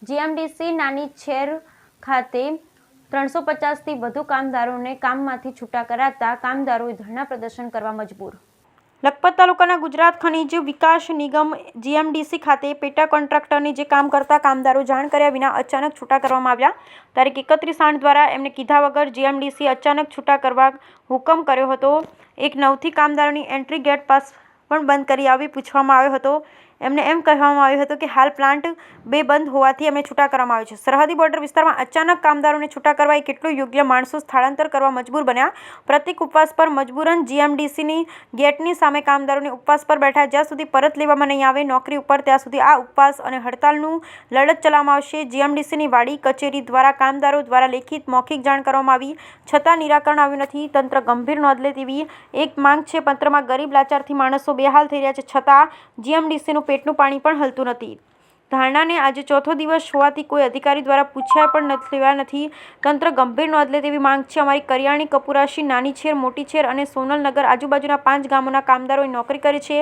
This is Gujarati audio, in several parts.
જીએમડીસી નાનીછેર ખાતે 350થી વધુ કામદારોને કામમાંથી છૂટા કરાતા કામદારોએ ધરણા પ્રદર્શન કરવા મજબૂર। લખપત તાલુકાના ગુજરાત ખનિજ વિકાસ નિગમ જીએમડીસી ખાતે પેટા કોન્ટ્રાક્ટરની જે કામ કરતા કામદારો જાણ કર્યા વિના અચાનક છૂટા કરવામાં આવ્યા। તારીખ 31/8 દ્વારા એમને કીધા વગર જીએમડીસી અચાનક છૂટા કરવા હુકમ કર્યો હતો। 1/9થી કામદારોની એન્ટ્રી ગેટ પાસ પણ બંધ કરી આવી પૂછવામાં આવ્યો હતો। એમને એમ કહેવામાં આવ્યું હતું કે હાલ પ્લાન્ટ 2 બંધ હોવાથી એમને છૂટા કરવામાં આવ્યો છે। સરહદી બોર્ડર વિસ્તારમાં અચાનક કામદારોને છૂટા કરવા એ કેટલું યોગ્ય? માણસો સ્થળાંતર કરવા મજબૂર બન્યા। પ્રતિક ઉપવાસ પર મજબૂરન જીએમડીસીની ગેટની સામે કામદારોને ઉપવાસ પર બેઠા। જ્યાં સુધી પરત લેવામાં નહીં આવે નોકરી ઉપર ત્યાં સુધી આ ઉપવાસ અને હડતાલનું લડત ચલાવવામાં આવશે। જીએમડીસીની વાડી કચેરી દ્વારા કામદારો દ્વારા લેખિત મૌખિક જાણ કરવામાં આવી છતાં નિરાકરણ આવ્યું નથી। તંત્ર ગંભીર નોંધ લે તેવી એક માંગ છે। પત્રમાં ગરીબ લાચારથી માણસો બેહાલ થઈ રહ્યા છે છતાં જીએમડીસીનું પેટનું પાણી પણ હલતું નથી। ધારણાને આજે ચોથો દિવસ હોવાથી કોઈ અધિકારી દ્વારા પૂછ્યા પણ લેવા નથી। તંત્ર ગંભીર નોંધ લે તેવી માંગ છે। અમારી કરિયાણી, કપુરાશી, નાનીછેર, મોટીછેર અને સોનલનગર આજુબાજુના 5 ગામોના કામદારોએ નોકરી કરે છે।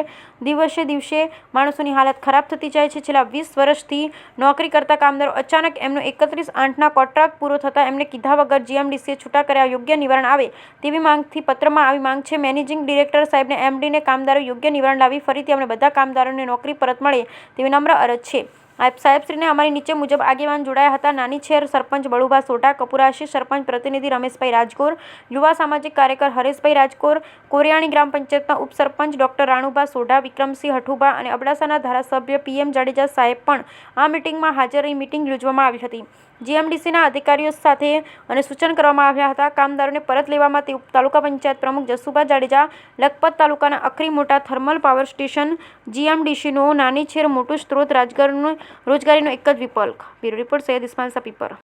દિવસે દિવસે માણસોની હાલત ખરાબ થતી જાય છે। છેલ્લા 20 વર્ષથી નોકરી કરતા કામદારો અચાનક એમનો 31/8ના કોન્ટ્રાક્ટ પૂરો થતાં એમને કીધા વગર જીએમડીસીએ છૂટા કર્યા। યોગ્ય નિવારણ આવે તેવી માંગથી પત્રમાં આવી માંગ છે। મેનેજિંગ ડિરેક્ટર સાહેબને એમડીને કામદારો યોગ્ય નિવારણ લાવી ફરીથી અમને બધા કામદારોને નોકરી પરત મળે તેવી નમ્ર અરજ છે। સાહેબશ્રીને અમારી નીચે મુજબ આગેવાન જોડાયા હતા। નાનીછેર સરપંચ બળુભા સોઢા, કપુરાશી સરપંચ પ્રતિનિધિ રમેશભાઈ રાજગોર, યુવા સામાજિક કાર્યકર હરેશભાઈ રાજગોર, કોરિયાણી ગ્રામ પંચાયતના ઉપસરપંચ ડોક્ટર રાણુભા સોઢા, વિક્રમસિંહ હઠુભા અને અબડાસાના ધારાસભ્ય પીએમ જાડેજા સાહેબ પણ આ મિટિંગમાં હાજર રહી મિટિંગ યોજવામાં આવી હતી। જીએમડીસીના અધિકારીઓ સાથે અને સૂચન કરવામાં આવ્યા હતા। કામદારોને પરત લેવામાં તાલુકા પંચાયત પ્રમુખ જસુભા જાડેજા, લખપત તાલુકાના અખરી મોટા થર્મલ પાવર સ્ટેશન જીએમડીસીનો નાનીછેર મોટું સ્ત્રોત રોજગારીનો એક જ વિકલ્પ। બ્યુરો રિપોર્ટ સૈયદ ઇસ્માઇલ શાહ પીપર।